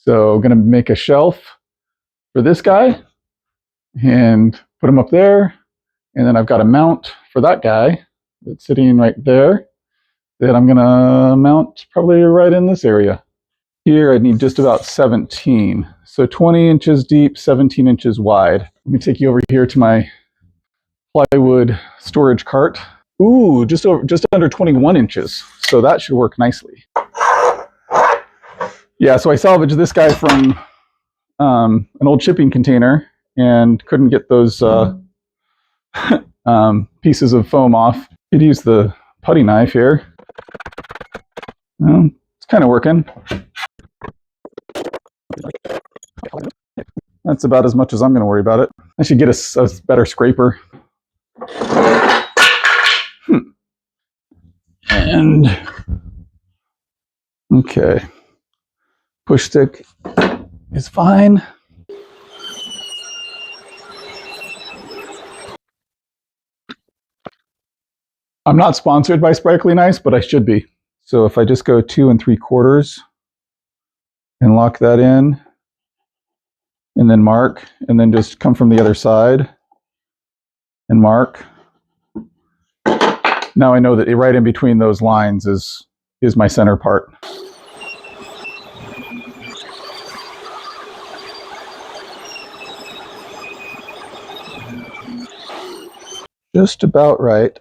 So I'm going to make a shelf for this guy and put him up there. And then I've got a mount for that guy that's sitting right there that I'm going to mount probably right in this area. Here I need just about 17. So 20 inches deep, 17 inches wide. Let me take you over here to my plywood storage cart. Ooh, just under 21 inches. So that should work nicely. Yeah, so I salvaged this guy from an old shipping container and couldn't get those pieces of foam off. Could use the putty knife here. Well, it's kind of working. That's about as much as I'm going to worry about it. I should get a better scraper. And okay, push stick is fine. I'm not sponsored by Sparkly Nice, but I should be. So if I just go 2 3/4 and lock that in, and then mark, and then just come from the other side and mark. Now I know that right in between those lines is my center part. Just about right.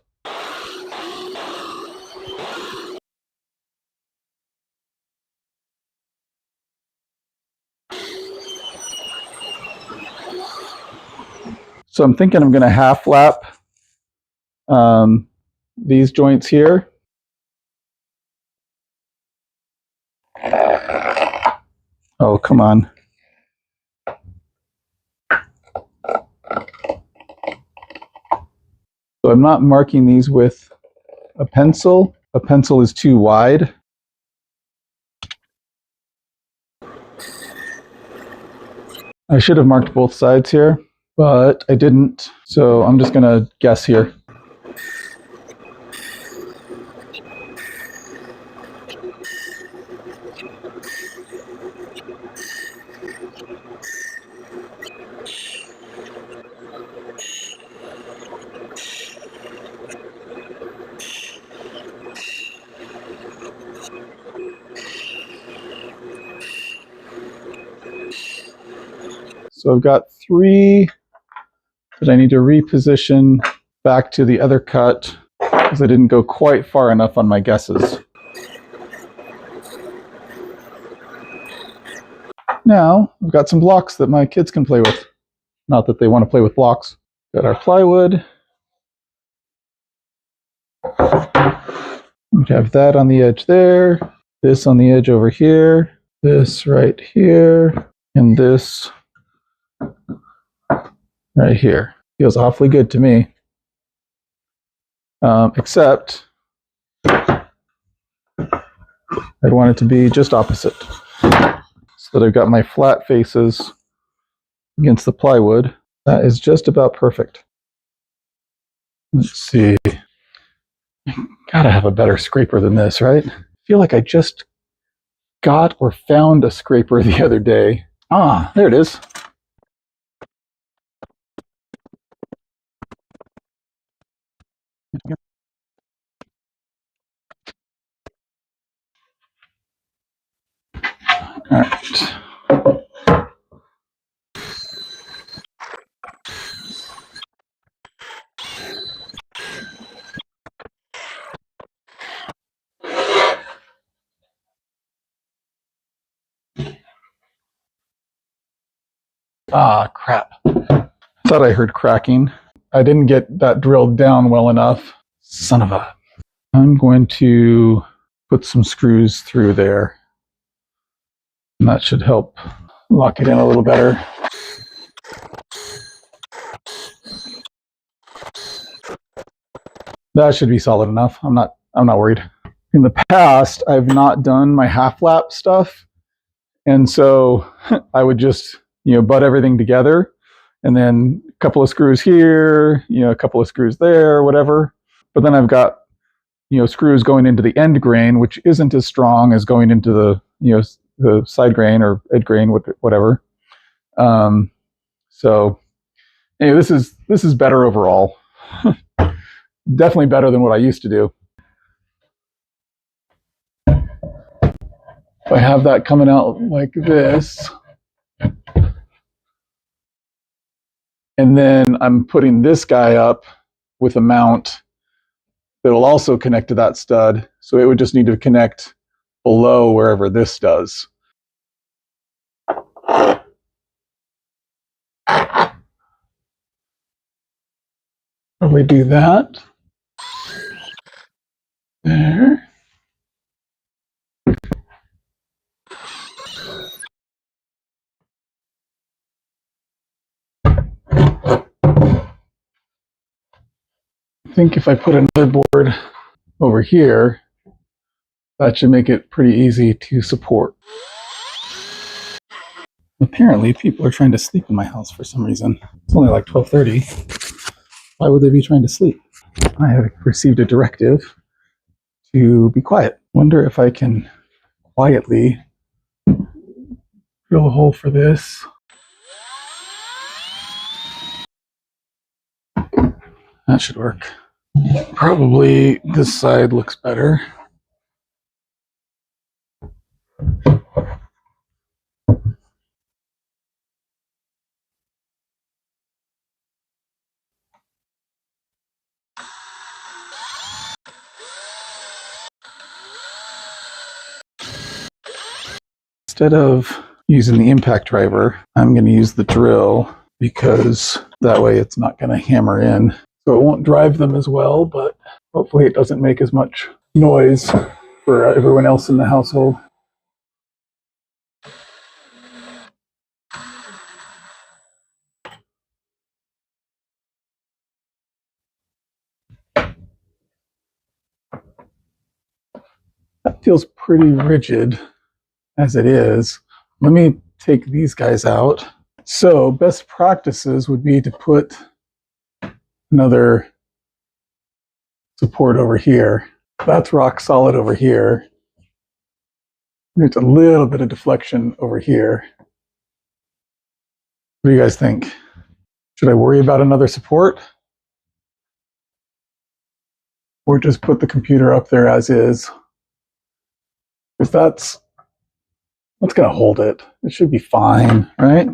So I'm thinking I'm going to half lap these joints here. Oh, come on. So I'm not marking these with a pencil. A pencil is too wide. I should have marked both sides here, but I didn't. So I'm just going to guess here. So I've got 3 that I need to reposition back to the other cut because I didn't go quite far enough on my guesses. Now I've got some blocks that my kids can play with. Not that they want to play with blocks. Got our plywood. We have that on the edge there, this on the edge over here, this right here, and this right here. Feels awfully good to me. Except I'd want it to be just opposite. So that I've got my flat faces against the plywood. That is just about perfect. Let's see. Gotta have a better scraper than this, right? I feel like I just got or found a scraper the other day. Ah, there it is. All right. Ah, crap. I thought I heard cracking. I didn't get that drilled down well enough. Son of a... I'm going to put some screws through there. And that should help lock it in a little better. That should be solid enough. I'm not worried. In the past, I've not done my half lap stuff. And so I would just, butt everything together and then a couple of screws here, a couple of screws there, whatever. But then I've got, screws going into the end grain, which isn't as strong as going into the, the side grain or edge grain, whatever. So anyway, this is better overall. Definitely better than what I used to do. If I have that coming out like this, and then I'm putting this guy up with a mount that will also connect to that stud. So it would just need to connect below wherever this does. Probably do that. There. I think if I put another board over here, that should make it pretty easy to support. Apparently, people are trying to sleep in my house for some reason. It's only like 12:30. Why would they be trying to sleep? I have received a directive to be quiet. Wonder if I can quietly drill a hole for this. That should work. Probably this side looks better. Instead of using the impact driver, I'm going to use the drill because that way it's not going to hammer in. So it won't drive them as well, but hopefully it doesn't make as much noise for everyone else in the household. That feels pretty rigid as it is. Let me take these guys out. So best practices would be to put another support over here. That's rock solid over here. There's a little bit of deflection over here. What do you guys think? Should I worry about another support? Or just put the computer up there as is? Because that's going to hold it. It should be fine, right?